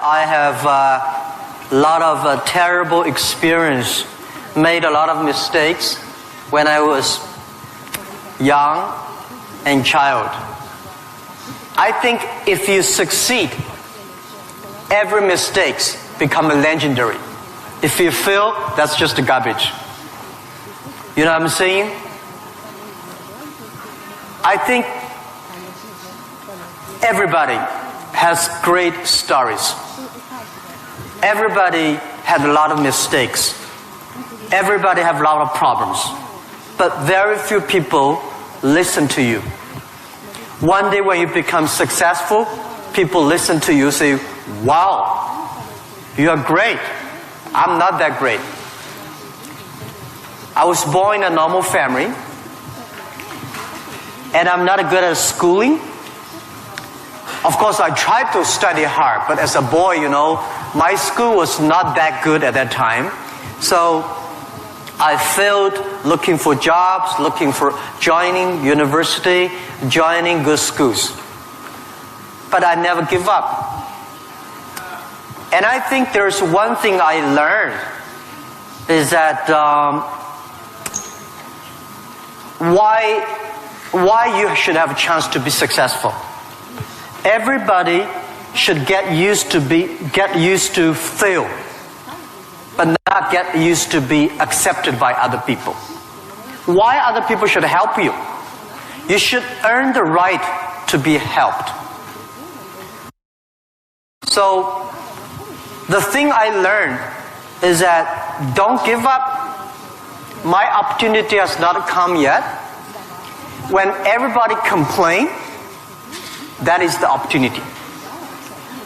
I have a lot of terrible experience, made a lot of mistakes when I was young and child. I think if you succeed, every mistake become legendary. If you fail, that's just garbage. You know what I'm saying? I think everybody has great stories. Everybody had a lot of mistakes. Everybody have a lot of problems. But very few people listen to you. One day when you become successful, people listen to you and say, wow, you are great. I'm not that great. I was born in a normal family, and I'm not good at schooling. Of course, I tried to study hard, but as a boy, my school was not that good at that time. So I failed looking for jobs, looking for joining university, joining good schools. But I never give up. And I think there's one thing I learned is that why you should have a chance to be successful. Everybody should get used to fail, but not get used to be accepted by other people. Why other people should help you? You should earn the right to be helped. So the thing I learned is that don't give up. My opportunity has not come yet. When everybody complains, that is the opportunity.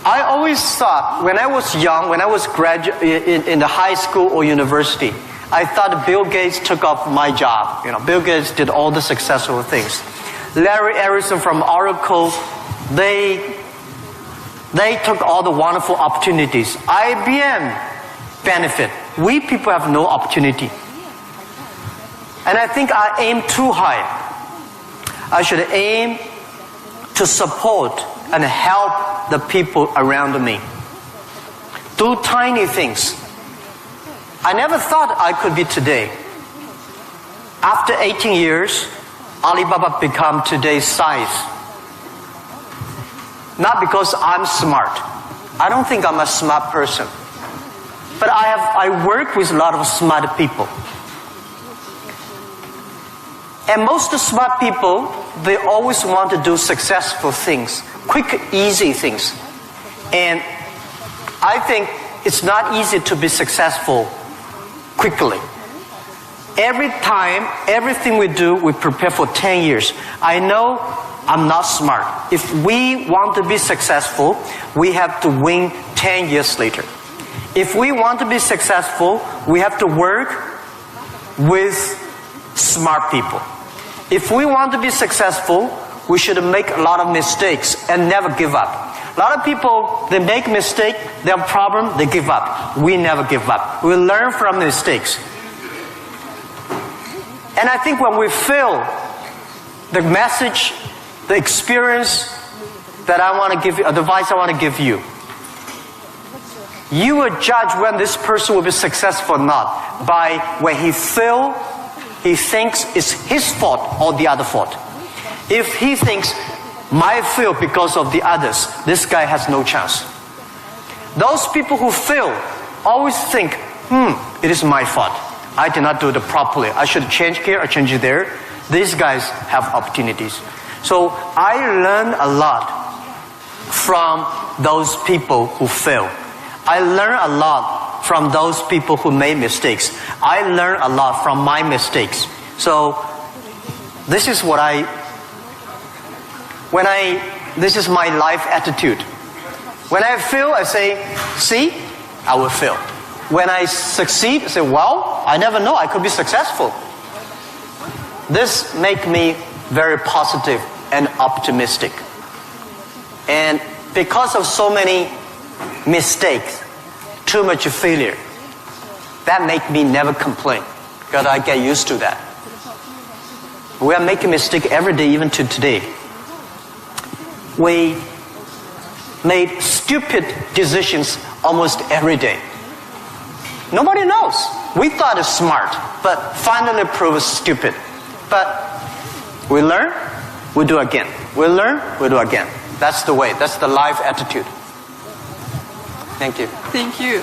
I always thought when I was young, when I was in the high school or university, I thought Bill Gates took off my job. Bill Gates did all the successful things. Larry Ellison from Oracle, they took all the wonderful opportunities. IBM benefit. We people have no opportunity. And I think I aim too high. I should aim to support and help the people around me. Do tiny things. I never thought I could be today. After 18 years, Alibaba become today's size. Not because I'm smart. I don't think I'm a smart person. But I work with a lot of smart people. And most smart people, they always want to do successful things, quick, easy things. And I think it's not easy to be successful quickly. Every time, everything we do, we prepare for 10 years. I know I'm not smart. If we want to be successful, we have to win 10 years later. If we want to be successful, we have to work with smart people. If we want to be successful, we should make a lot of mistakes and never give up. A lot of people, they make mistakes, they have a problem, they give up. We never give up. We learn from mistakes. And I think when we fail, the message, the experience that I want to give you, advice I want to give you, you will judge when this person will be successful or not by when he fails, he thinks it's his fault or the other fault. If he thinks, my fail because of the others, this guy has no chance. Those people who fail always think, it is my fault. I did not do it properly. I should change here or change there. These guys have opportunities. So I learned a lot from those people who fail. I learned a lot from those people who made mistakes. I learned a lot from my mistakes. So this is this is my life attitude. When I fail, I say, see, I will fail. When I succeed, I say, well, I never know, I could be successful. This makes me very positive and optimistic. And because of so many mistakes, too much failure, that makes me never complain, because I get used to that. We are making mistakes every day, even to today. We made stupid decisions almost every day. Nobody knows. We thought it's smart, but finally proved stupid. But we learn, we do again. We learn, we do again. That's the way. That's the life attitude. Thank you. Thank you.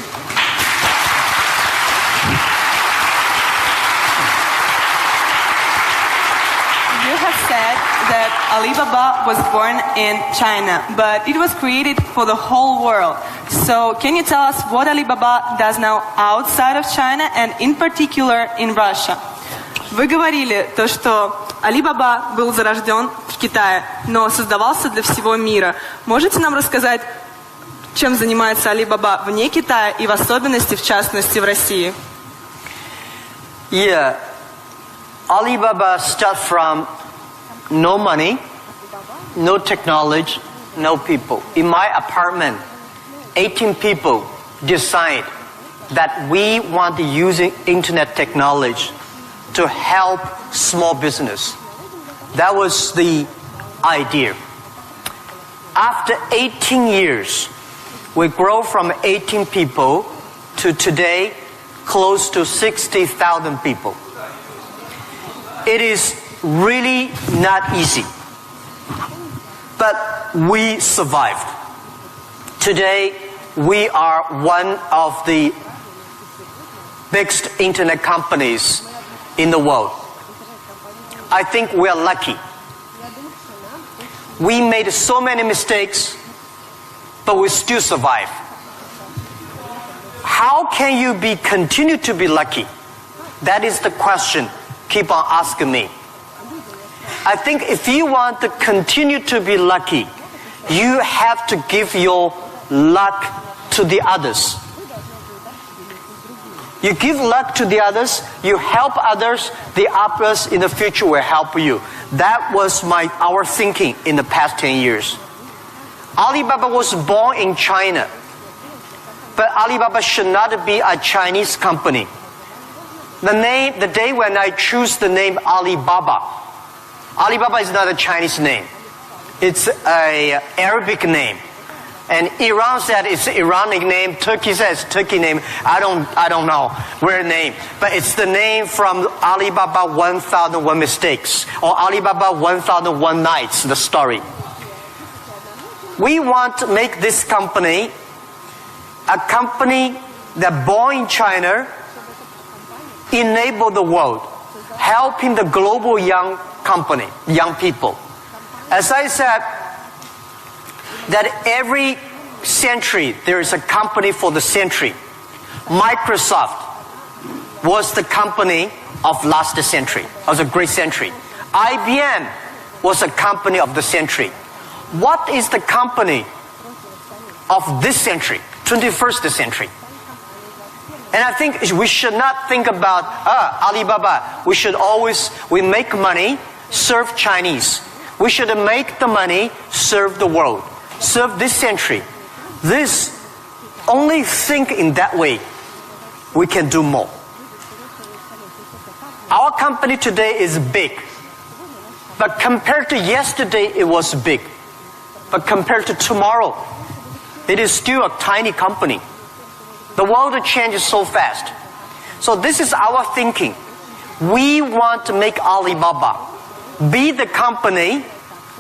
You have said that Alibaba was born in China, but it was created for the whole world. So can you tell us what Alibaba does now outside of China and in particular in Russia? Вы говорили то, что Alibaba был зарожден в Китае, но создавался для всего мира. Можете нам рассказать, чем занимается Alibaba вне Китая и в особенности, в частности, в России? Yeah. Alibaba started from no money, no technology, no people. In my apartment, 18 people decide that we want to use internet technology to help small business. That was the idea. After 18 years, we grow from 18 people to today close to 60,000 people. It is really not easy, but we survived. Today, we are one of the biggest internet companies in the world. I think we are lucky. We made so many mistakes, but we still survive. How can you continue to be lucky? That is the question. Keep on asking me. I think if you want to continue to be lucky, you have to give your luck to the others. You give luck to the others, you help others, the others in the future will help you. That was our thinking in the past 10 years. Alibaba was born in China, but Alibaba should not be a Chinese company. The day when I choose the name Alibaba, Alibaba is not a Chinese name. It's an Arabic name. And Iran said it's an Iranic name. Turkey says Turkey name. I don't know where name. But it's the name from Alibaba 1001 Mistakes or Alibaba 1001 Nights, the story. We want to make this company a company that born in China, enable the world, helping the global young people. As I said, that every century there is a company for the century. Microsoft was the company of last century, of the great century. IBM was a company of the century. What is the company of this century, 21st century? And I think we should not think about Alibaba. We make money, serve Chinese. We should make the money, serve the world, serve this century. Only think in that way, we can do more. Our company today is big, but compared to yesterday, it was big. But compared to tomorrow, it is still a tiny company. The world changes so fast. So this is our thinking. We want to make Alibaba be the company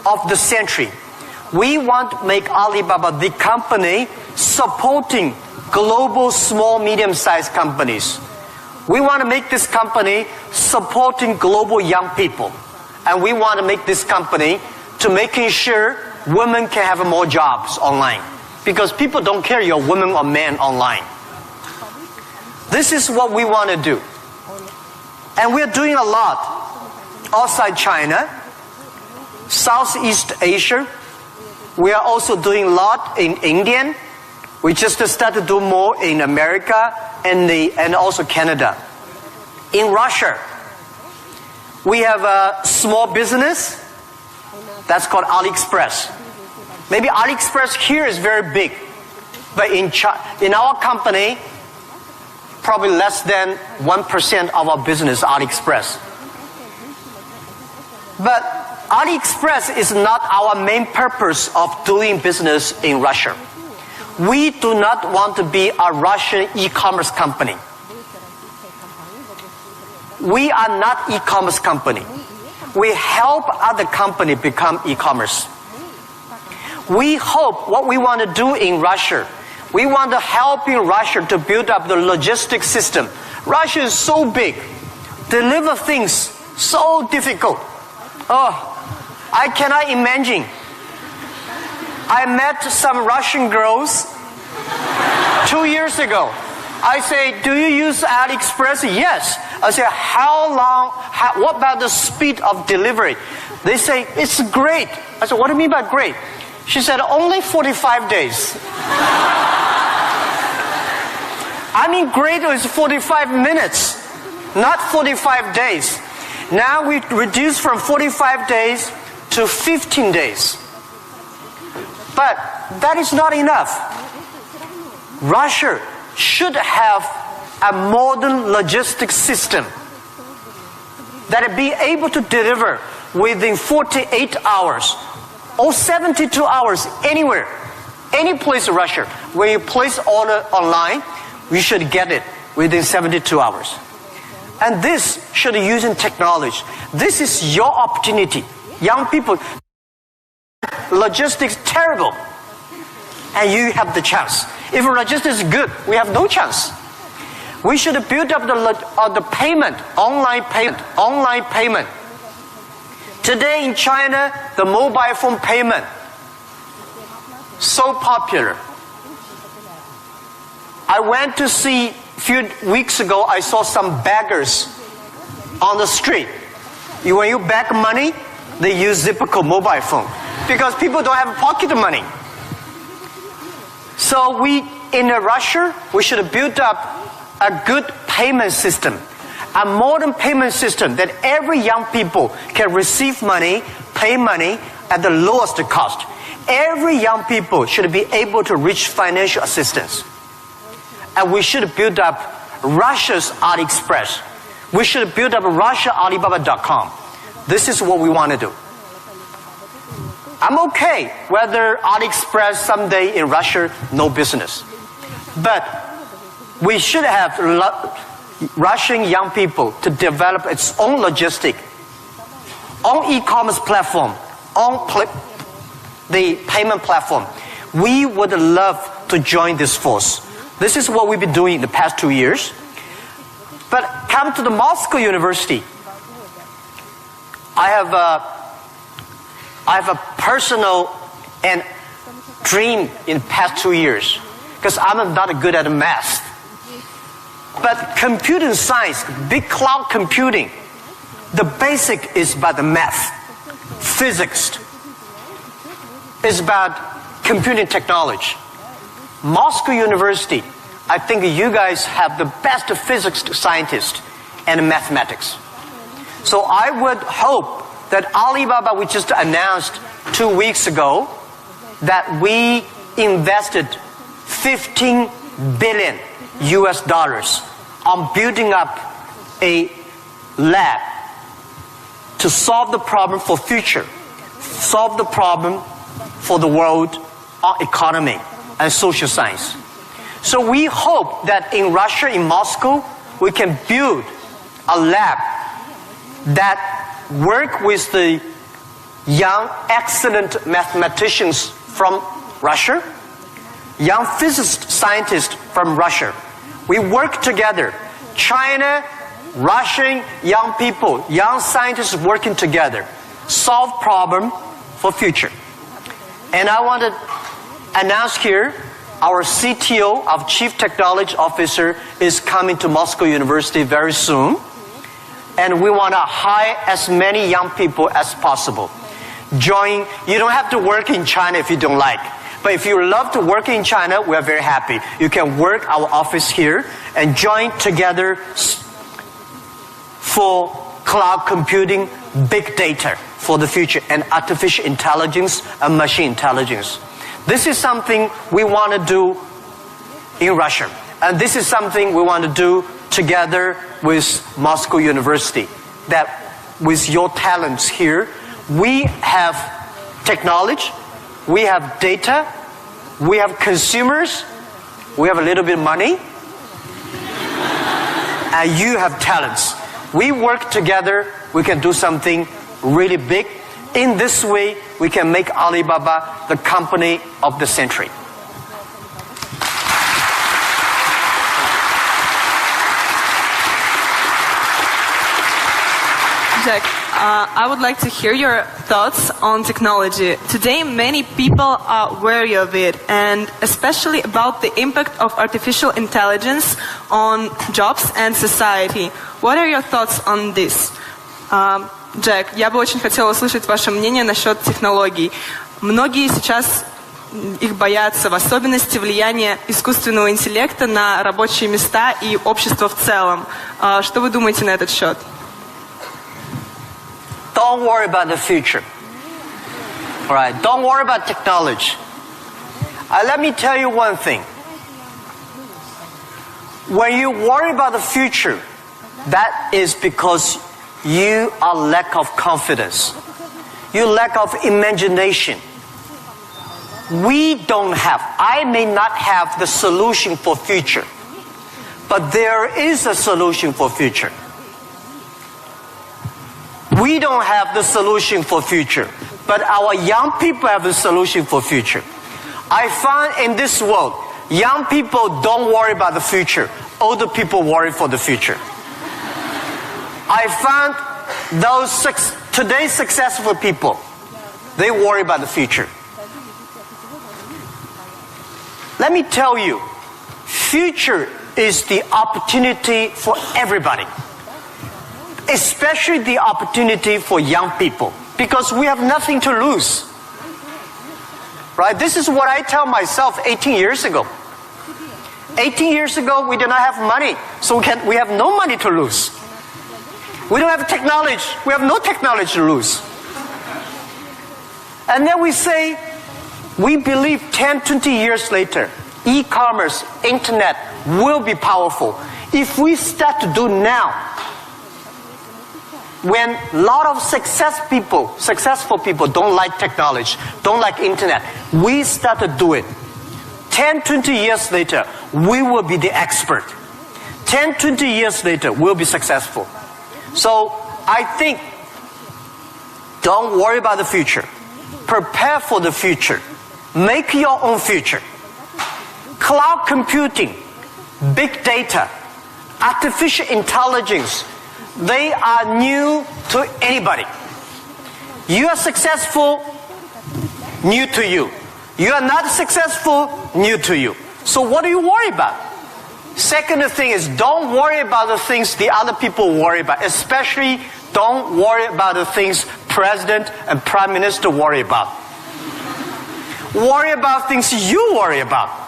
of the century. We want to make Alibaba the company supporting global small, medium-sized companies. We want to make this company supporting global young people. And we want to make this company to making sure women can have more jobs online. Because people don't care you're a woman or man online. This is what we want to do. And we're doing a lot outside China, Southeast Asia. We are also doing a lot in India. We just started to do more in America and also Canada. In Russia, we have a small business that's called AliExpress. Maybe AliExpress here is very big, but in our company, probably less than 1% of our business is AliExpress. But AliExpress is not our main purpose of doing business in Russia. We do not want to be a Russian e-commerce company. We are not e-commerce company. We help other company become e-commerce. We hope what we want to do in Russia, we want to help in Russia to build up the logistics system. Russia is so big. Deliver things so difficult. Oh, I cannot imagine. I met some Russian girls 2 years ago. I say, do you use AliExpress? Yes. I say, what about the speed of delivery? They say, it's great. I said, what do you mean by great? She said, only 45 days. I mean, great is 45 minutes, not 45 days. Now we reduce from 45 days to 15 days. But that is not enough. Russia should have a modern logistics system that will be able to deliver within 48 hours or 72 hours anywhere, any place in Russia. When you place order online, you should get it within 72 hours. And this should be using technology. This is your opportunity. Young people, logistics terrible, and you have the chance. If logistics is good, we have no chance. We should build up the payment, online payment. Today in China, the mobile phone payment, so popular. I went to see, a few weeks ago, I saw some beggars on the street. When you beg money, they use Zipco mobile phone because people don't have pocket money. So in Russia, we should build up a good payment system, a modern payment system that every young people can receive money, pay money at the lowest cost. Every young people should be able to reach financial assistance. And we should build up Russia's AliExpress. We should build up RussiaAlibaba.com. This is what we want to do. I'm okay whether AliExpress someday in Russia, no business. But we should have Russian young people to develop its own logistic, own e-commerce platform, own the payment platform. We would love to join this force. This is what we've been doing in the past 2 years. But come to the Moscow University. I have a personal and dream in the past 2 years because I'm not good at math. But computing science, big cloud computing, the basic is about the math. Physics is about computing technology. Moscow University, I think you guys have the best physics scientists and mathematics. So I would hope that Alibaba, we just announced 2 weeks ago, that we invested $15 billion on building up a lab to solve the problem for future, solve the problem for the world economy and social science. So we hope that in Russia, in Moscow, we can build a lab that work with the young, excellent mathematicians from Russia, young physicist scientists from Russia. We work together. China, Russian young people, young scientists working together, solve problem for future. And I want to announce here, our CTO, our Chief Technology Officer, is coming to Moscow University very soon. And we want to hire as many young people as possible. Join. You don't have to work in China if you don't like. But if you love to work in China, we are very happy. You can work our office here and join together for cloud computing, big data for the future, and artificial intelligence and machine intelligence. This is something we want to do in Russia. And this is something we want to do together with Moscow University. That with your talents here. We have technology, we have data, we have consumers, we have a little bit of money, and you have talents. We work together, we can do something really big. In this way, we can make Alibaba the company of the century. Jack, I would like to hear your thoughts on technology. Today, many people are wary of it, and especially about the impact of artificial intelligence on jobs and society. What are your thoughts on this? Джек, я бы очень хотела услышать ваше мнение насчет технологий. Многие сейчас их боятся, в особенности влияния искусственного интеллекта на рабочие места и общество в целом. Что вы думаете на этот счет? Don't worry about the future. All right, don't worry about technology. Let me tell you one thing. When you worry about the future, that is because you are lack of confidence. You lack of imagination. We don't have, I may not have the solution for future, but there is a solution for future. We don't have the solution for future, but our young people have the solution for future. I find in this world, young people don't worry about the future. Older people worry for the future. I found those today's successful people, they worry about the future. Let me tell you, future is the opportunity for everybody. Especially the opportunity for young people, because we have nothing to lose. Right? This is what I tell myself 18 years ago. 18 years ago, we did not have money, so we have no money to lose. We don't have technology. We have no technology to lose. And then we say, we believe 10, 20 years later, e-commerce, internet will be powerful. If we start to do now, when a lot of successful people don't like technology, don't like internet, we start to do it. 10, 20 years later, we will be the expert. 10, 20 years later, we'll be successful. So I think, don't worry about the future. Prepare for the future. Make your own future. Cloud computing, big data, artificial intelligence, they are new to anybody. You are successful, new to you. You are not successful, new to you. So what do you worry about? Second thing is, don't worry about the things the other people worry about. Especially, don't worry about the things President and Prime Minister worry about. Worry about things you worry about.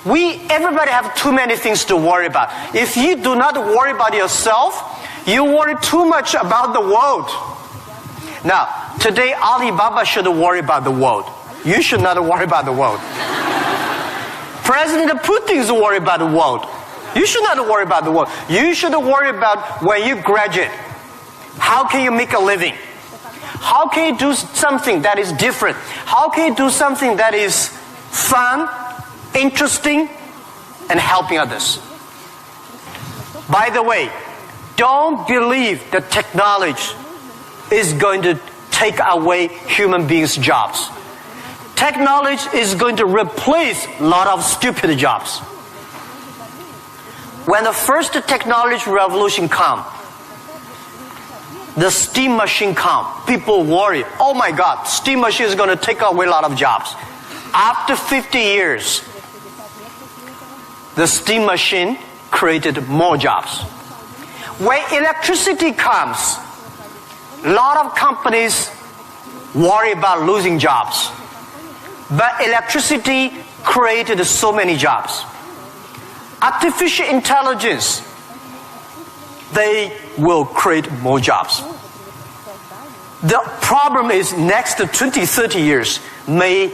Everybody have too many things to worry about. If you do not worry about yourself, you worry too much about the world. Now, today Alibaba should worry about the world. You should not worry about the world. President Putin is worried about the world. You should not worry about the world. You should worry about when you graduate. How can you make a living? How can you do something that is different? How can you do something that is fun, interesting, and helping others? By the way, don't believe that technology is going to take away human beings' jobs. Technology is going to replace a lot of stupid jobs. When the first technology revolution comes, the steam machine comes, people worry, oh my God, steam machine is going to take away a lot of jobs. After 50 years, the steam machine created more jobs. When electricity comes, a lot of companies worry about losing jobs. But electricity created so many jobs. Artificial intelligence, they will create more jobs. The problem is next 20, 30 years may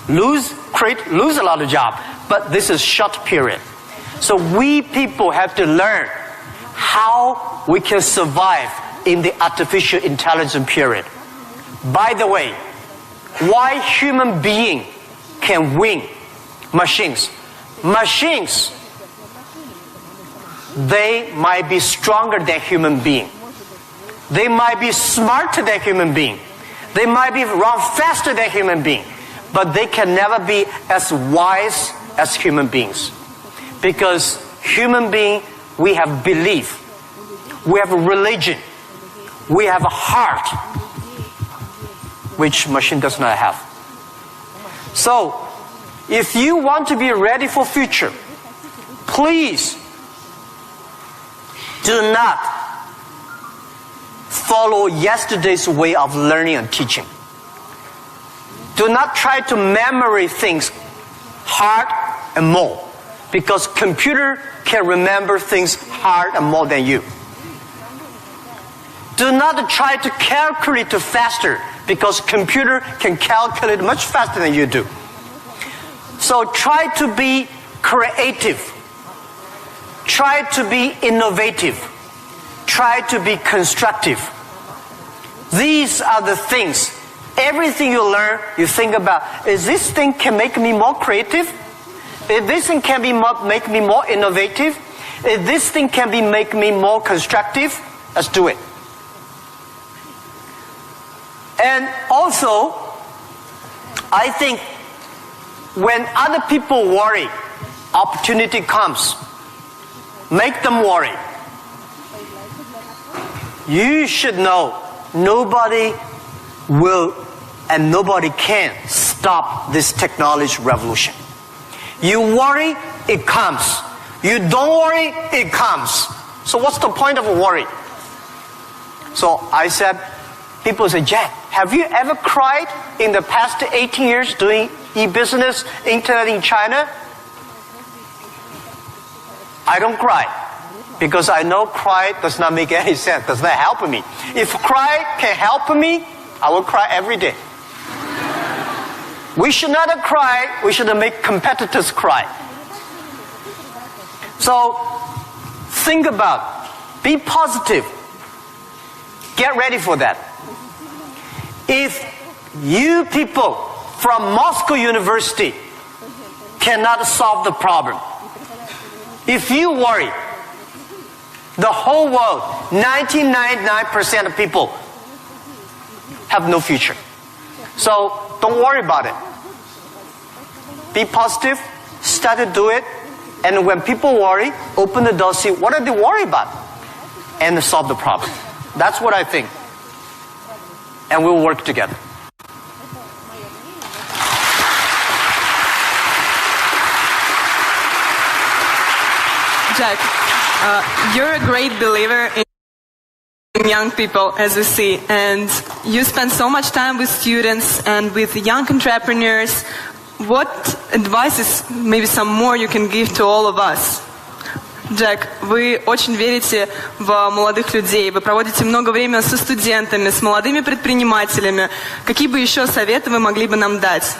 lose a lot of jobs, but this is short period. So we people have to learn how we can survive in the artificial intelligence period. By the way, why human being can win machines? Machines, they might be stronger than human being. They might be smarter than human being. They might be run faster than human being. But they can never be as wise as human beings. Because human being, we have belief. We have a religion. We have a heart, which machine does not have. So, if you want to be ready for future, please do not follow yesterday's way of learning and teaching. Do not try to memory things hard and more, because computer can remember things hard and more than you. Do not try to calculate faster, because computer can calculate much faster than you do. So try to be creative. Try to be innovative. Try to be constructive. These are the things. Everything you learn, you think about, is this thing can make me more creative? If this thing can make me more innovative? If this thing can make me more constructive? Let's do it. And also, I think when other people worry, opportunity comes. Make them worry. You should know nobody will and nobody can stop this technology revolution. You worry, it comes. You don't worry, it comes. So what's the point of worry? So I said, people say, Jack, have you ever cried in the past 18 years doing e-business, internet in China? I don't cry, because I know cry does not make any sense, does not help me. If cry can help me, I will cry every day. We should not cry, we should make competitors cry. So, think about, be positive, get ready for that. If you people from Moscow University cannot solve the problem, if you worry, the whole world, 99% of people have no future. So don't worry about it. Be positive, start to do it, and when people worry, open the door, see what are they worried about, and solve the problem. That's what I think. And we'll work together. Jack, you're a great believer in young people, as we see, and you spend so much time with students and with young entrepreneurs. What advices, maybe some more, you can give to all of us? Джек, вы очень верите в молодых людей, вы проводите много времени со студентами, с молодыми предпринимателями. Какие бы еще советы вы могли бы нам дать?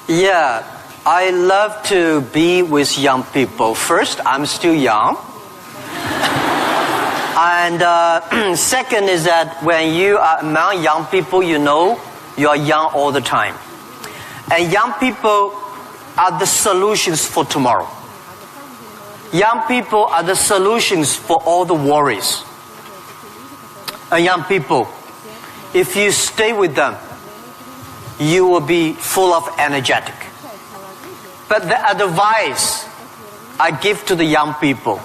Yeah, I love to be with young people. First, I'm still young. And second is that when you are among young people, you know you are young all the time. And young people are the solutions for tomorrow. Young people are the solutions for all the worries. And young people, if you stay with them, you will be full of energetic. But the advice I give to the young people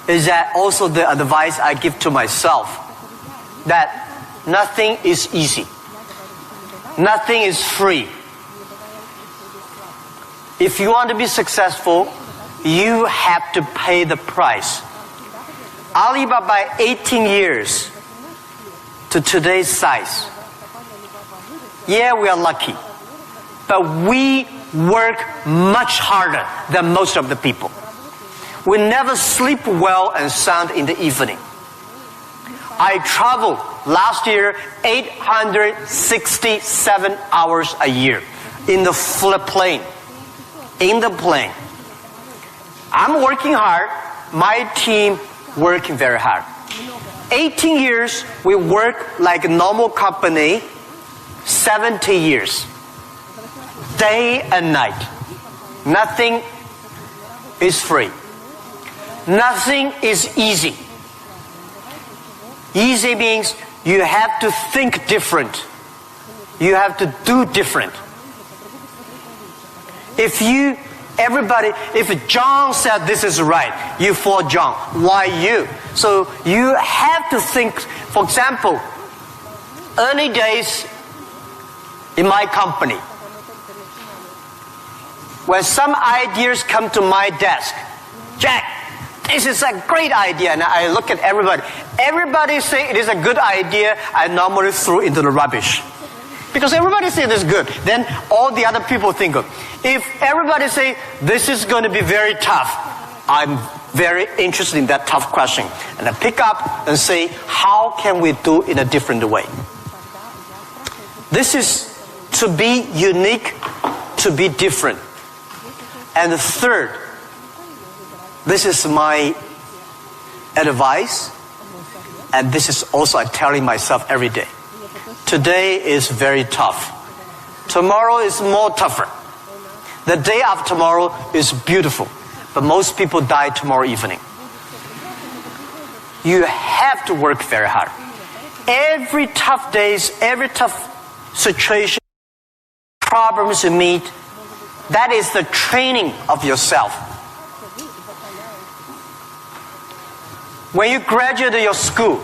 is that also the advice I give to myself, that nothing is easy. Nothing is free. If you want to be successful, you have to pay the price. Alibaba, 18 years to today's size. Yeah, we are lucky. But we work much harder than most of the people. We never sleep well and sound in the evening. I traveled last year 867 hours a year in the plane. In the plane. I'm working hard, my team working very hard. 18 years, we work like a normal company. 70 years. Day and night. Nothing is free. Nothing is easy. Easy means you have to think different. You have to do different. If John said this is right, you follow John. Why you? So you have to think. For example, early days in my company, when some ideas come to my desk, Jack, this is a great idea, and I look at everybody. Everybody say it is a good idea. I normally throw into the rubbish. Because everybody say this is good. Then all the other people think of. If everybody say this is going to be very tough, I'm very interested in that tough question. And I pick up and say, how can we do it in a different way? This is to be unique, to be different. And the third, this is my advice, and this is also I'm telling myself every day. Today is very tough. Tomorrow is more tougher. The day after tomorrow is beautiful. But most people die tomorrow evening. You have to work very hard. Every tough days, every tough situation, problems you meet, that is the training of yourself. When you graduate your school,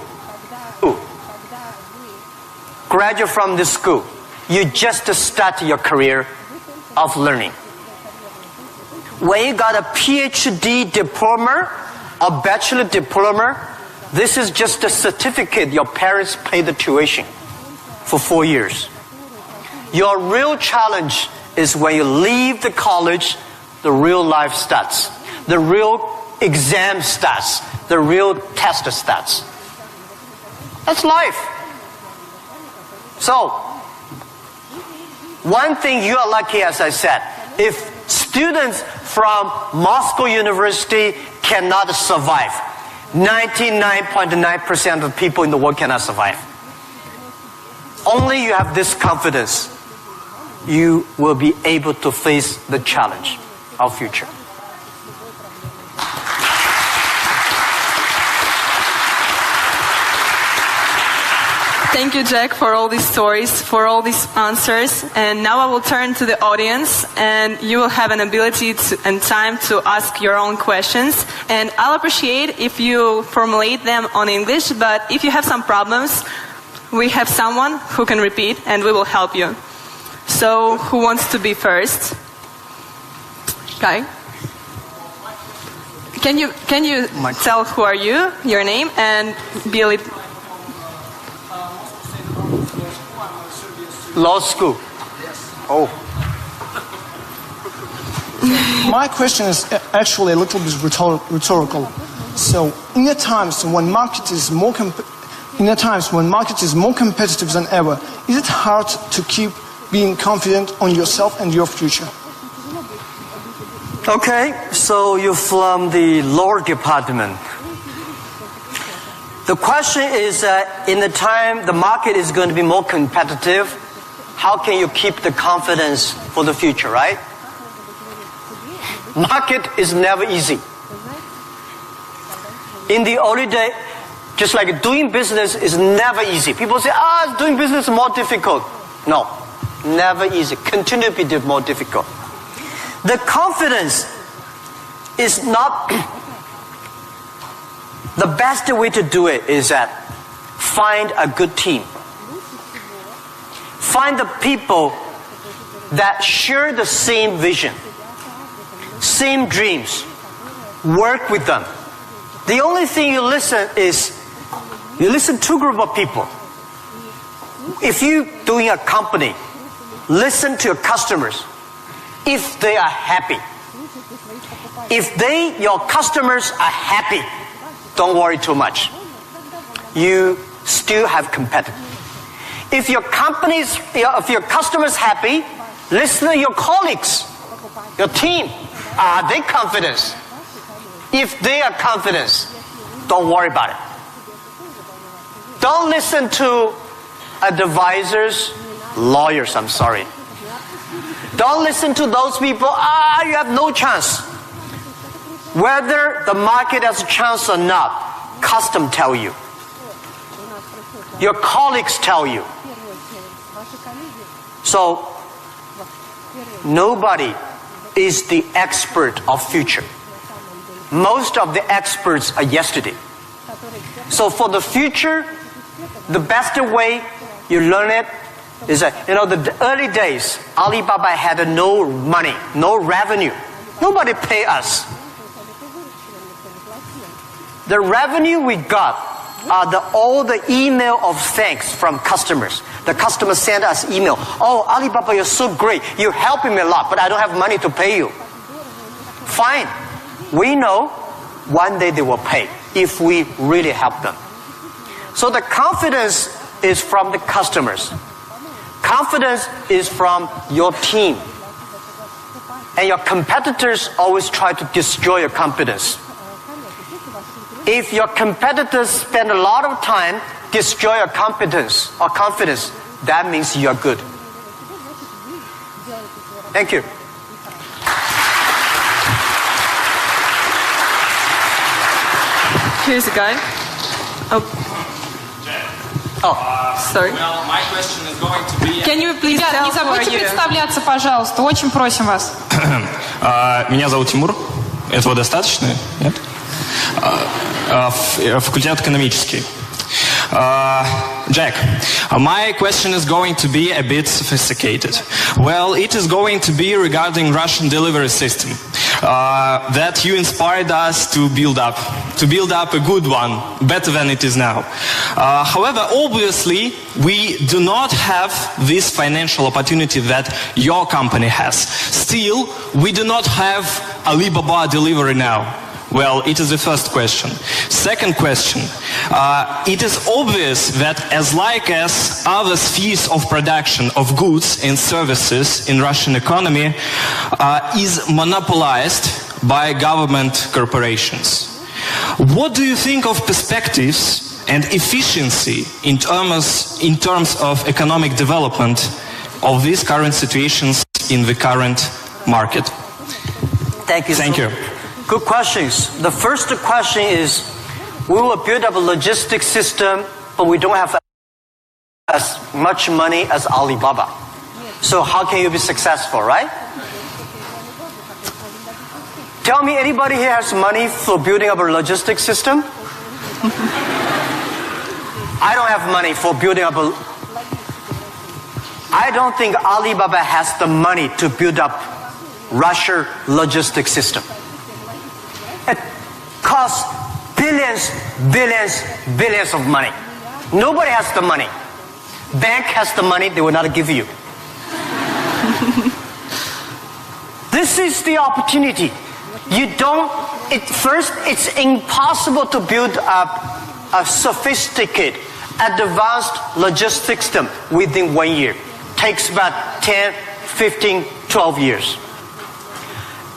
graduate from this school, you just start your career of learning. When you got a PhD diploma or bachelor diploma, this is just a certificate your parents paid the tuition for 4 years. Your real challenge is when you leave the college, the real life starts. The real exam starts. The real test starts. That's life. So, one thing you are lucky, as I said, if students from Moscow University cannot survive, 99.9% of people in the world cannot survive. Only you have this confidence, you will be able to face the challenge of future. Thank you, Jack, for all these stories, for all these answers. And now I will turn to the audience, and you will have an ability and time to ask your own questions. And I'll appreciate if you formulate them on English, but if you have some problems, we have someone who can repeat, and we will help you. So, who wants to be first? Guy? Can you tell who are you, your name, and be a little... Law school. Oh. My question is actually a little bit rhetorical. So, in the times when market is more competitive than ever, is it hard to keep being confident on yourself and your future? Okay, so you're from the law department. The question is, in the time the market is going to be more competitive, how can you keep the confidence for the future, right? Market is never easy. In the early day, just like doing business is never easy. People say, doing business is more difficult. No, never easy. Continue to be more difficult. The confidence is not... The best way to do it is that find a good team. Find the people that share the same vision, same dreams. Work with them. The only thing you listen to a group of people. If you're doing a company, listen to your customers. If they are happy. If your customers are happy, don't worry too much. You still have competitors. If your customers happy, listen to your colleagues, your team. Are they confident? If they are confident, don't worry about it. Don't listen to advisors, lawyers, I'm sorry. Don't listen to those people, you have no chance. Whether the market has a chance or not, custom tell you. Your colleagues tell you. So, nobody is the expert of future. Most of the experts are yesterday. So for the future, the best way you learn it is that, the early days, Alibaba had no money, no revenue. Nobody pay us. The revenue we got are all the email of thanks from customers. The customers send us email. Oh, Alibaba, you're so great. You're helping me a lot, but I don't have money to pay you. Fine. We know one day they will pay if we really help them. So the confidence is from the customers. Confidence is from your team. And your competitors always try to destroy your confidence. If your competitors spend a lot of time destroy your competence or confidence, that means you are good. Thank you. Here's a guy. Sorry. Well, my question is going to be... Can you please Ребят, tell не who are забудьте you? представляться, пожалуйста. Очень просим вас. Меня зовут Тимур. Этого достаточно? Нет? Факультет экономический. Jack, my question is going to be a bit sophisticated. Well, it is going to be regarding Russian delivery system that you inspired us to build up a good one, better than it is now. However, obviously, we do not have this financial opportunity that your company has. Still, we do not have Alibaba delivery now. Well, it is the first question. Second question, it is obvious that as other spheres of production of goods and services in Russian economy is monopolized by government corporations. What do you think of perspectives and efficiency in terms of economic development of these current situations in the current market? Thank you. Thank you. Good questions. The first question is, we will build up a logistics system, but we don't have as much money as Alibaba. So how can you be successful, right? Tell me, anybody here has money for building up a logistics system? I don't have money for building up I don't think Alibaba has the money to build up Russia logistics system. It costs billions of money. Nobody has the money. Bank has the money, they will not give you. This is the opportunity. First, it's impossible to build up a sophisticated, advanced logistics system within 1 year. Takes about 10, 15, 12 years.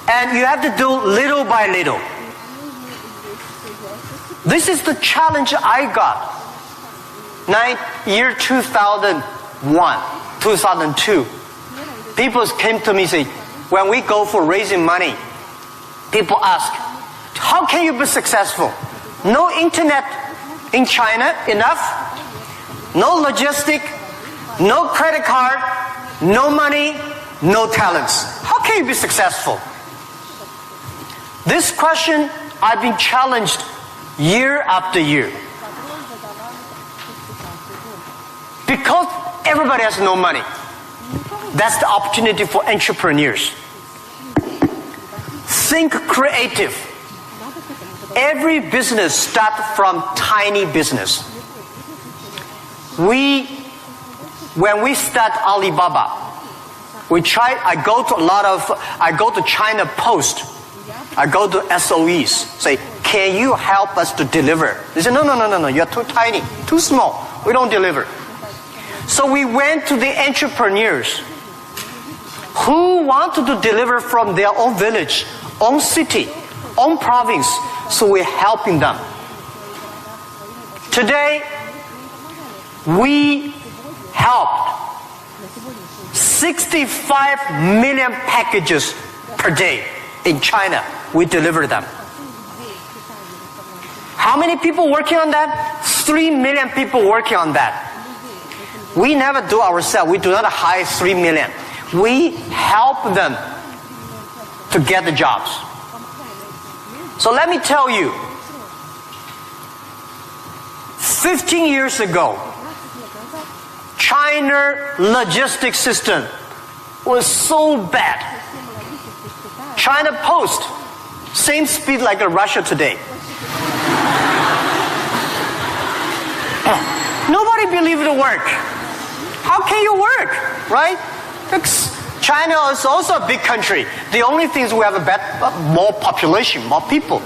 And you have to do little by little. This is the challenge I got. Year 2001, 2002. People came to me and say, when we go for raising money, people ask, how can you be successful? No internet in China enough, no logistic, no credit card, no money, no talents. How can you be successful? This question I've been challenged year after year. Because everybody has no money. That's the opportunity for entrepreneurs. Think creative. Every business starts from tiny business. When we start Alibaba, I go to China Post. I go to SOEs, say, can you help us to deliver? They say, no, you're too tiny, too small. We don't deliver. So we went to the entrepreneurs who wanted to deliver from their own village, own city, own province, so we're helping them. Today, we helped 65 million packages per day in China. We deliver them. How many people working on that? 3 million people working on that. We never do ourselves. We do not hire 3 million. We help them to get the jobs. So let me tell you, 15 years ago, China logistics system was so bad. China Post, same speed like Russia today. Nobody believed it work. How can you work, right? Because China is also a big country. The only thing is we have more population, more people.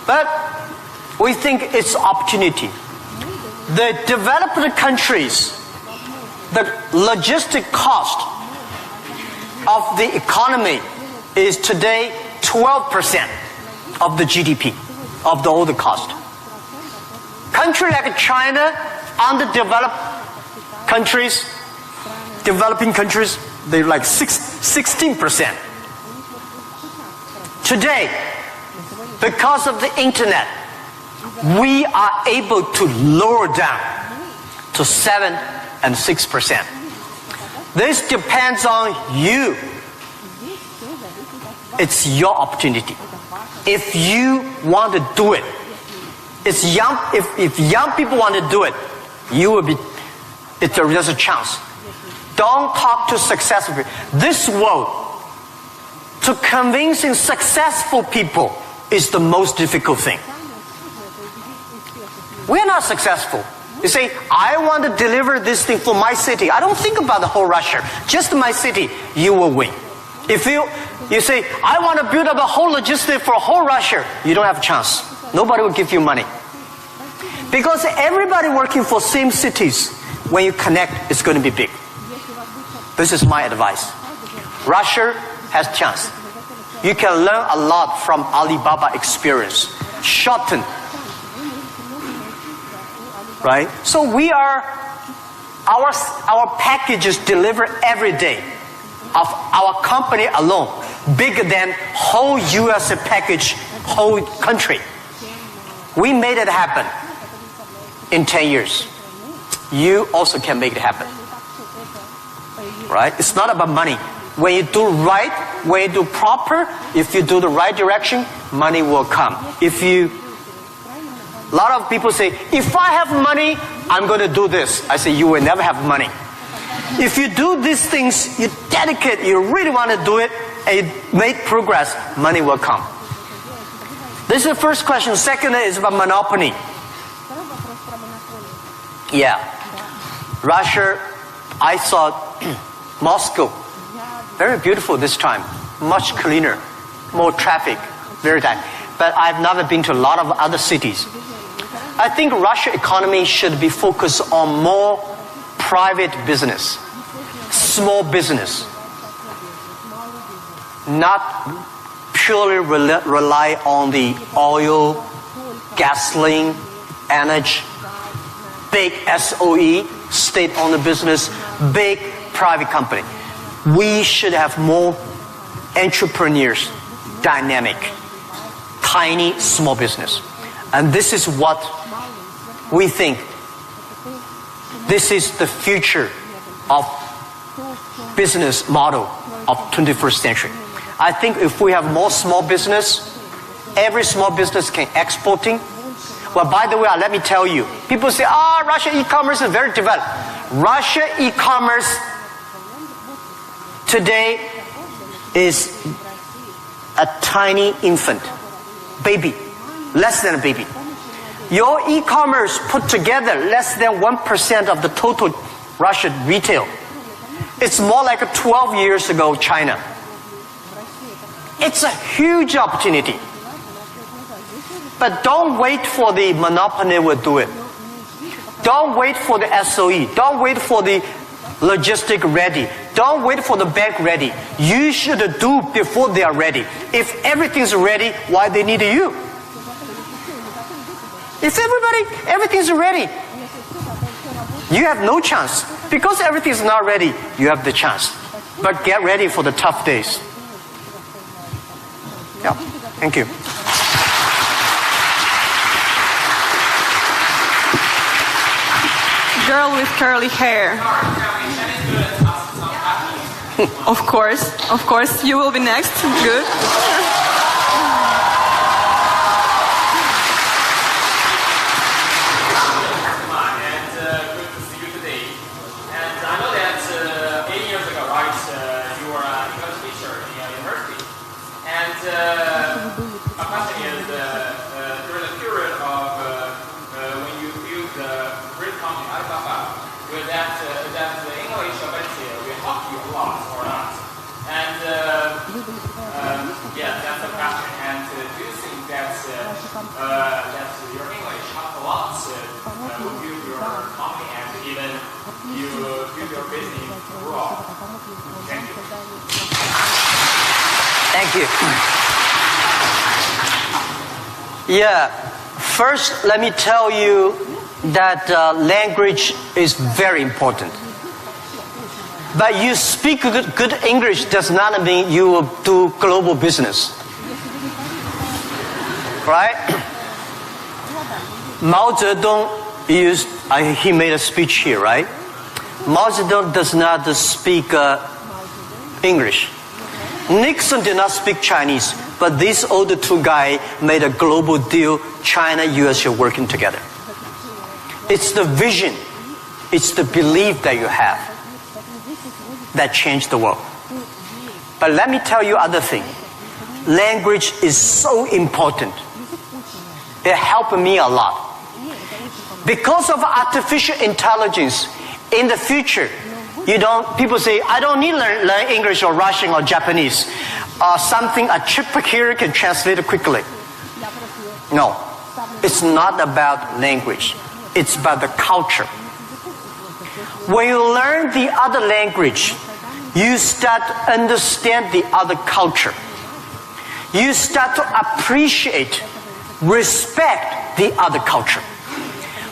But we think it's opportunity. The developed countries, the logistic cost of the economy is today 12% of the GDP, of the older cost. Country like China, underdeveloped countries, developing countries, they're like 16%. Today, because of the internet, we are able to lower down to 7 and 6%. This depends on you. It's your opportunity. If you want to do it, if young people want to do it, you will be. There's a chance. Don't talk to successful people. This world, to convincing successful people is the most difficult thing. We're not successful. You say, I want to deliver this thing for my city. I don't think about the whole Russia. Just my city, you will win. If you say, I want to build up a whole logistic for whole Russia, you don't have a chance. Nobody will give you money. Because everybody working for same cities, when you connect, it's going to be big. This is my advice. Russia has chance. You can learn a lot from Alibaba experience. Shorten. Right? So we are, our packages deliver every day of our company alone, bigger than whole US package, whole country. We made it happen in 10 years. You also can make it happen. Right? It's not about money. When you do right, when you do proper, if you do the right direction, money will come. A lot of people say, if I have money, I'm going to do this. I say, you will never have money. If you do these things, you dedicate, you really want to do it, and you make progress, money will come. This is the first question. Second is about monopoly. Yeah. Russia, I saw Moscow. Very beautiful this time. Much cleaner. More traffic. Very tight. But I've never been to a lot of other cities. I think Russia economy should be focused on more private business. Small business. Not purely rely on the oil, gasoline, energy, big SOE, state-owned business, big private company. We should have more entrepreneurs, dynamic, tiny, small business. And this is what we think. This is the future of business model of 21st century. I think if we have more small business, every small business can exporting. Well, by the way, let me tell you, people say, Russia e-commerce is very developed. Russia e-commerce today is a tiny infant, baby, less than a baby. Your e-commerce put together less than 1% of the total Russian retail. It's more like 12 years ago China. It's a huge opportunity. But don't wait for the monopoly will do it. Don't wait for the SOE. Don't wait for the logistic ready. Don't wait for the bank ready. You should do before they are ready. If everything's ready, why they need you? If everything's ready, you have no chance. Because everything's not ready, you have the chance. But get ready for the tough days. Yeah, thank you. Girl with curly hair. Of course, you will be next. Good. My question is, during the period of when you build the great company Alibaba, with that the English ability will help you a lot or not? And yeah, that's the question. And do you think that that your English helps a lot to build your company and even you build your business abroad? Thank you. Thank you. Yeah, first let me tell you that language is very important. But you speak good English does not mean you will do global business. Right? Mao Zedong he made a speech here, right? Mao Zedong does not speak English. Nixon did not speak Chinese, but these older two guys made a global deal. China, US are working together. It's the vision, it's the belief that you have that changed the world. But let me tell you other thing. Language is so important. It helped me a lot. Because of artificial intelligence, in the future, people say, I don't need to learn English or Russian or Japanese. A chip here can translate it quickly. No, it's not about language. It's about the culture. When you learn the other language, you start to understand the other culture. You start to appreciate, respect the other culture.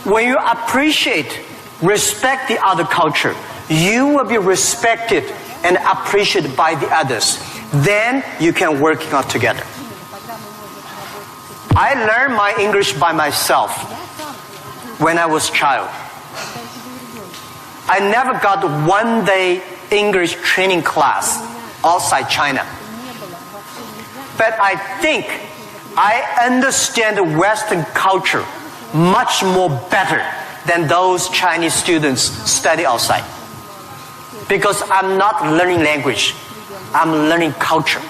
When you appreciate, respect the other culture, you will be respected and appreciated by the others. Then you can work out together. I learned my English by myself when I was a child. I never got one day English training class outside China. But I think I understand the Western culture much more better than those Chinese students study outside. Because I'm not learning language, I'm learning culture.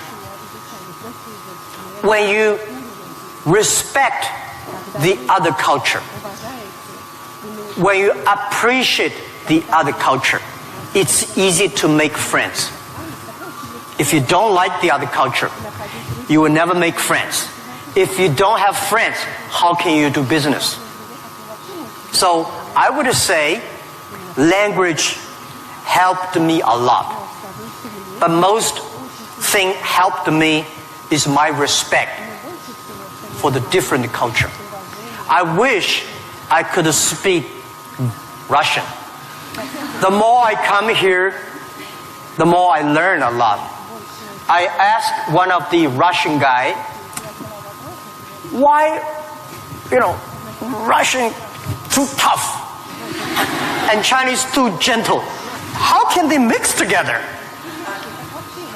When you respect the other culture, when you appreciate the other culture, it's easy to make friends. If you don't like the other culture, you will never make friends. If you don't have friends, how can you do business? So I would say language helped me a lot. But most thing helped me is my respect for the different culture. I wish I could speak Russian. The more I come here, the more I learn a lot. I asked one of the Russian guy, why, Russian too tough and Chinese too gentle? How can they mix together?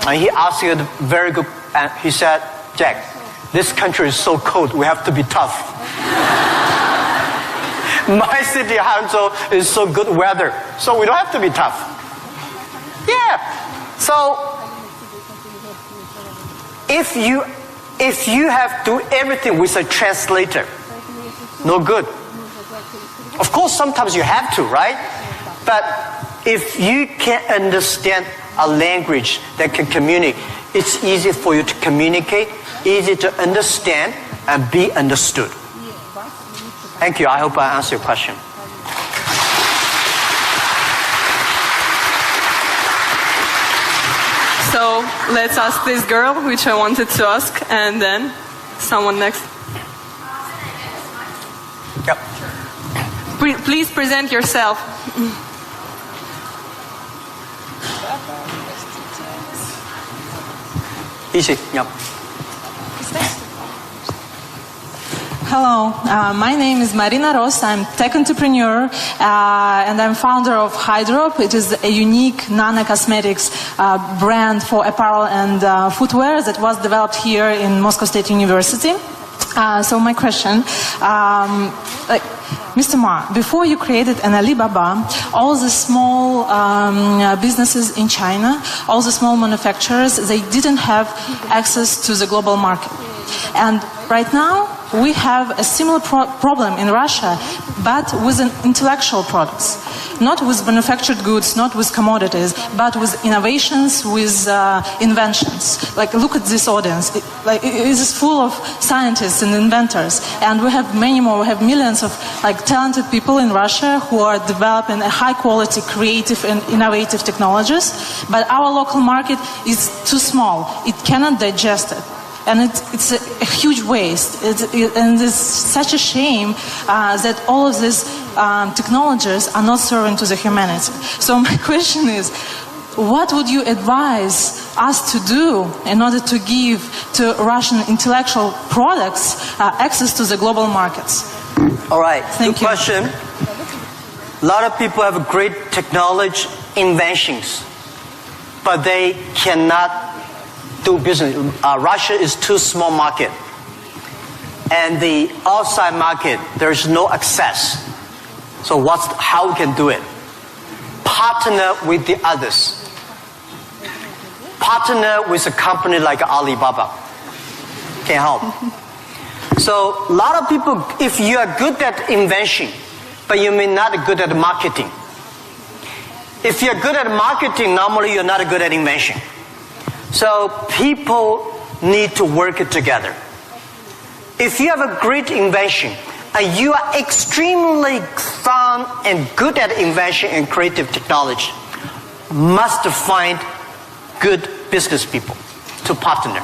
And he asked me a very good, and he said, Jack, this country is so cold, we have to be tough. My city, Hangzhou, is so good weather, so we don't have to be tough. Yeah. So, if you have to do everything with a translator, no good. Of course, sometimes you have to, right? But if you can understand a language that can communicate, it's easy for you to communicate, easy to understand, and be understood. Thank you. I hope I answered your question. So let's ask this girl, which I wanted to ask, and then someone next. Yep. Please present yourself. Easy. Yep. Hello, my name is Marina Ross. I'm tech entrepreneur and I'm founder of Hydrop. It is a unique nano-cosmetics brand for apparel and footwear that was developed here in Moscow State University. So my question, Mr. Ma, before you created an Alibaba, all the small businesses in China, all the small manufacturers, they didn't have access to the global market. And right now, we have a similar problem in Russia, but with intellectual products. Not with manufactured goods, not with commodities, but with innovations, with inventions. Like, look at this audience. It is full of scientists and inventors. And we have many more. We have millions of talented people in Russia who are developing a high-quality, creative and innovative technologies. But our local market is too small. It cannot digest it. And it's a huge waste. And it's such a shame that all of these technologies are not serving to the humanity. So my question is, what would you advise us to do in order to give to Russian intellectual products access to the global markets? All right. Thank Good you. question. A lot of people have great technology inventions, but they cannot do business. Russia is too small market, and the outside market there's no access. So how we can do it? Partner with the others. Partner with a company like Alibaba. Can help. So a lot of people, if you are good at invention, but you may not be good at marketing. If you're good at marketing, normally you're not good at invention. So people need to work together. If you have a great invention and you are extremely fun and good at invention and creative technology, must find good business people to partner.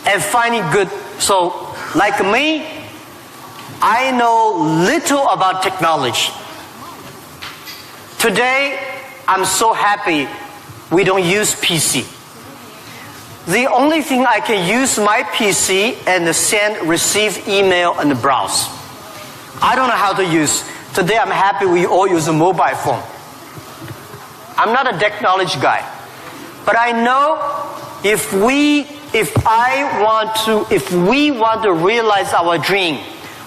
And finding good, so like me, I know little about technology. Today, I'm so happy we don't use PC. The only thing I can use my PC and receive email and browse. I don't know how to use. Today I'm happy we all use a mobile phone. I'm not a technology guy. But I know if we want to realize our dream,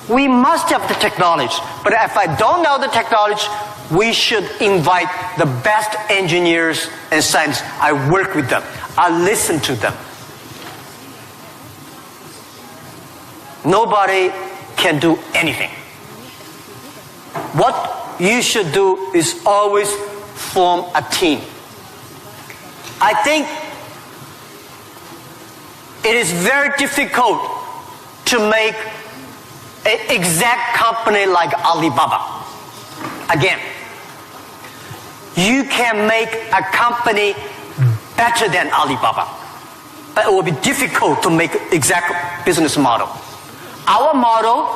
we must have the technology. But if I don't know the technology, we should invite the best engineers and scientists. I work with them. I listen to them. Nobody can do anything. What you should do is always form a team. I think it is very difficult to make an exact company like Alibaba. Again, you can make a company better than Alibaba, but it will be difficult to make exact business model. Our model,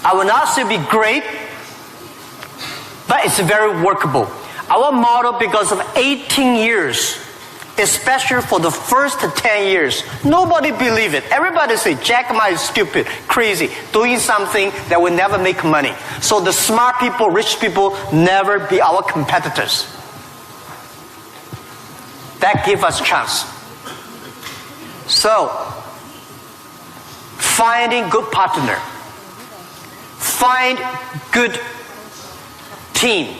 I will not say be great, but it's very workable. Our model, because of 18 years, especially for the first 10 years, nobody believed it. Everybody say, Jack Ma is stupid, crazy, doing something that will never make money. So the smart people, rich people, never be our competitors. That gives us chance. So, finding good partner, find good team,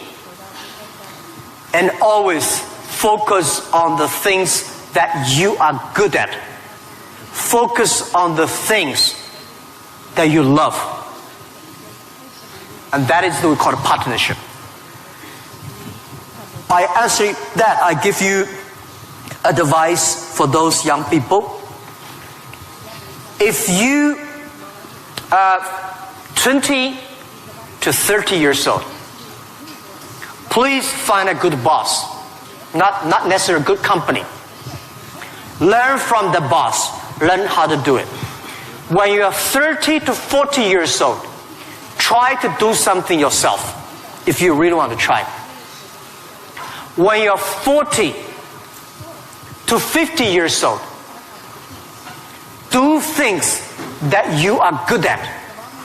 and always focus on the things that you are good at. Focus on the things that you love. And that is what we call a partnership. I answer that, I give you advice for those young people. If you are 20 to 30 years old, please find a good boss. not necessarily a good company. Learn from the boss. Learn how to do it. When you are 30 to 40 years old, try to do something yourself if you really want to try. When you're 40 to 50 years old, do things that you are good at.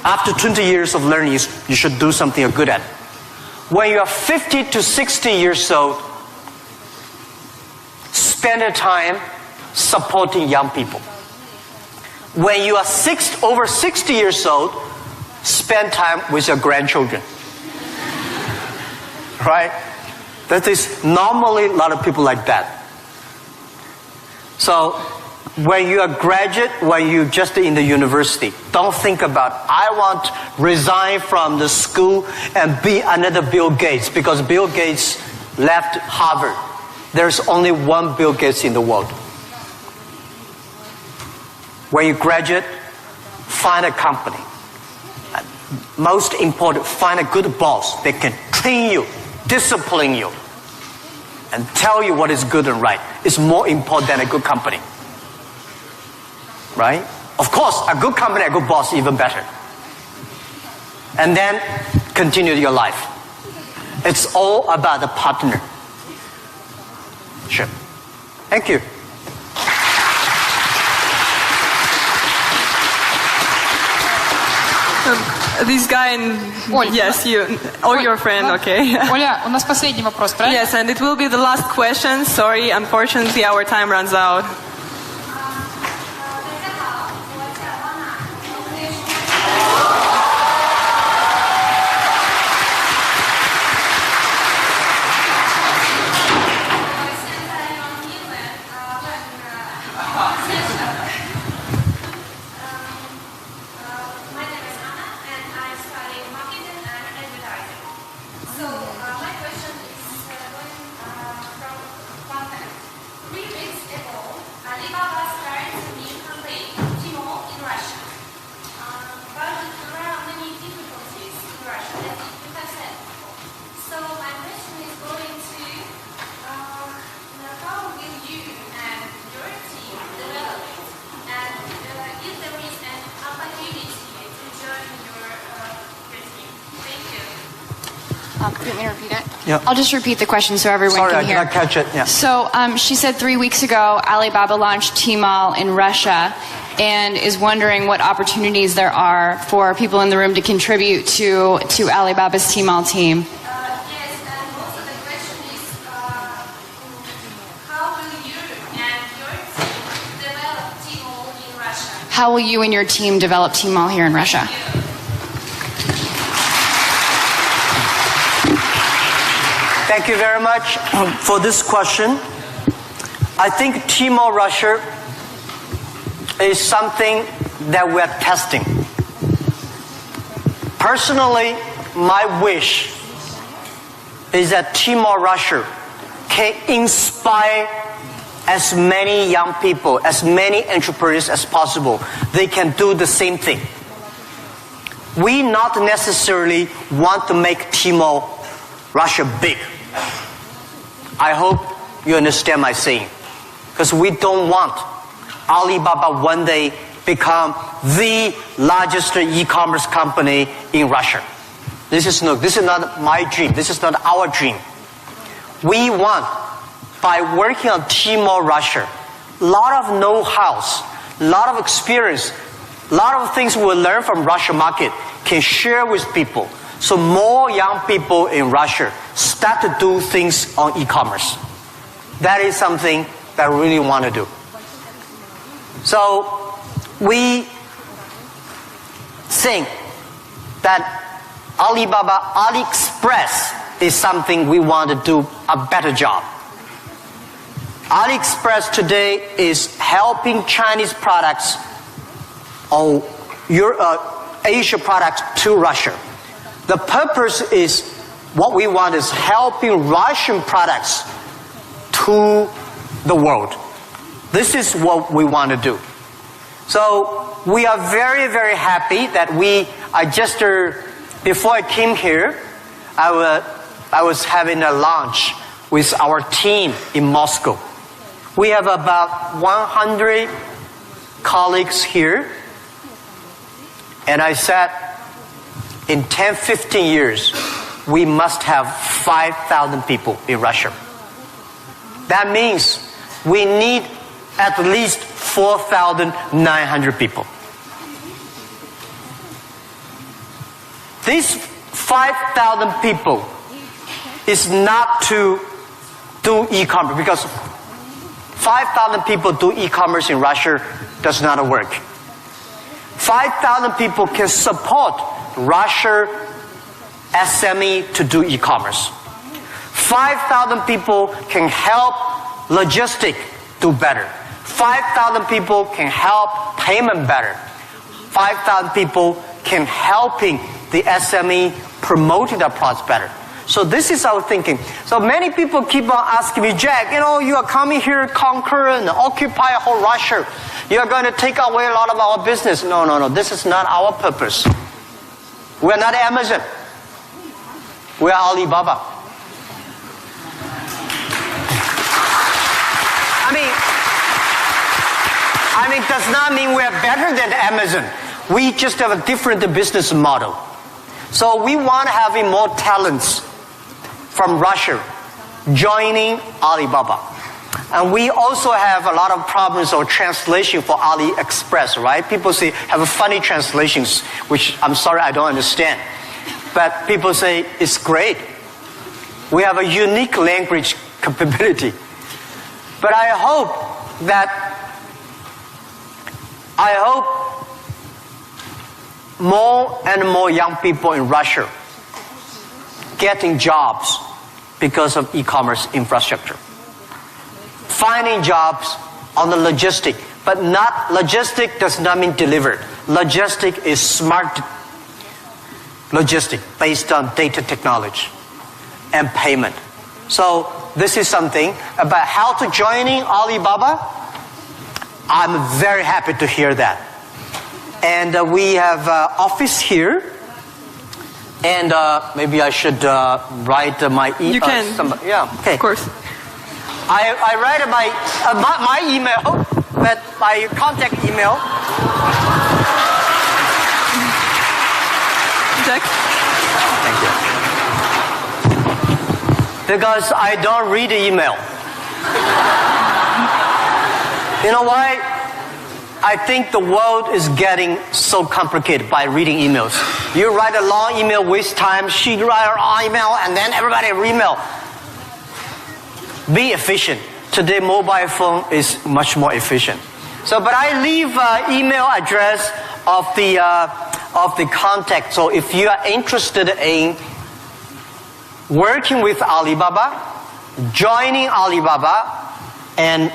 After 20 years of learning, you should do something you're good at. When you are 50 to 60 years old, spend your time supporting young people. When you are over 60 years old, spend time with your grandchildren. Right? That is normally a lot of people like that. So, when you are graduate, when you just in the university, don't think about, I want to resign from the school and be another Bill Gates, because Bill Gates left Harvard. There's only one Bill Gates in the world. When you graduate, find a company. Most important, find a good boss that can train you, discipline you, and tell you what is good and right. It's more important than a good company. Right? Of course, a good company, a good boss, even better. And then continue your life. It's all about the partner. Sure. Thank you. This guy and Оль, yes, you or your friend, okay. Оля, у нас последний вопрос, правильно? Yes, and it will be the last question. Sorry, unfortunately, our time runs out. Do you want me to repeat it? Yeah. I'll just repeat the question so everyone Sorry, can I hear. did not catch it. Yeah. So she said 3 weeks ago, Alibaba launched Tmall in Russia and is wondering what opportunities there are for people in the room to contribute to Alibaba's Tmall team. Yes, and also the question is, how will you and your team develop Tmall in Russia? How will you and your team develop Tmall here in Russia? Thank you very much for this question. I think Tmall Russia is something that we're testing. Personally, my wish is that Tmall Russia can inspire as many young people, as many entrepreneurs as possible. They can do the same thing. We not necessarily want to make Tmall Russia big. I hope you understand my saying. Because we don't want Alibaba one day become the largest e-commerce company in Russia. This is not my dream. This is not our dream. We want, by working on Tmall Russia, a lot of know-hows, a lot of experience, a lot of things we learn from Russia market can share with people. So more young people in Russia start to do things on e-commerce. That is something that I really want to do. So we think that Alibaba, AliExpress is something we want to do a better job. AliExpress today is helping Chinese products or Asia products to Russia. The purpose is, what we want is helping Russian products to the world. This is what we want to do. So we are very, very happy that before I came here, I was having a lunch with our team in Moscow. We have about 100 colleagues here. And I said, in 10, 15 years, we must have 5,000 people in Russia. That means we need at least 4,900 people. These 5,000 people is not to do e-commerce, because 5,000 people do e-commerce in Russia does not work. 5,000 people can support Russia SME to do e-commerce. 5,000 people can help logistic do better. 5,000 people can help payment better. 5,000 people can helping the SME promoting their products better. So this is our thinking. So many people keep on asking me, Jack, you are coming here to conquer and occupy whole Russia. You are going to take away a lot of our business. No. This is not our purpose. We are not Amazon. We are Alibaba. I mean, does not mean we are better than Amazon. We just have a different business model. So we want to have more talents from Russia joining Alibaba. And we also have a lot of problems of translation for AliExpress, right? People say, have funny translations, which I'm sorry, I don't understand. But people say, it's great. We have a unique language capability. But I hope more and more young people in Russia getting jobs because of e-commerce infrastructure. Finding jobs on the logistic, but not logistic does not mean delivered. Logistic is smart logistic based on data technology and payment. So this is something about how to joining Alibaba. I'm very happy to hear that. And we have office here. And maybe I should write my email. You can. Yeah, okay. Of course. I write my email, but my contact email. Jack? Thank you. Because I don't read the email. You know why? I think the world is getting so complicated by reading emails. You write a long email, waste time. She write her email, and then everybody email. Be efficient. Today, mobile phone is much more efficient. So, but I leave email address of the contact. So, if you are interested in working with Alibaba, joining Alibaba, and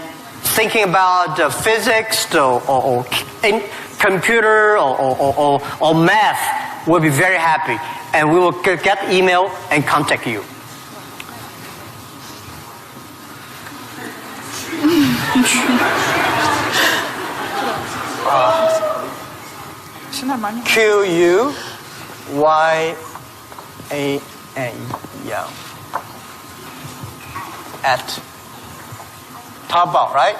thinking about physics or computer or math, we'll be very happy. And we will get email and contact you. Все нормально. QUYAN, yeah. At Taobao, right?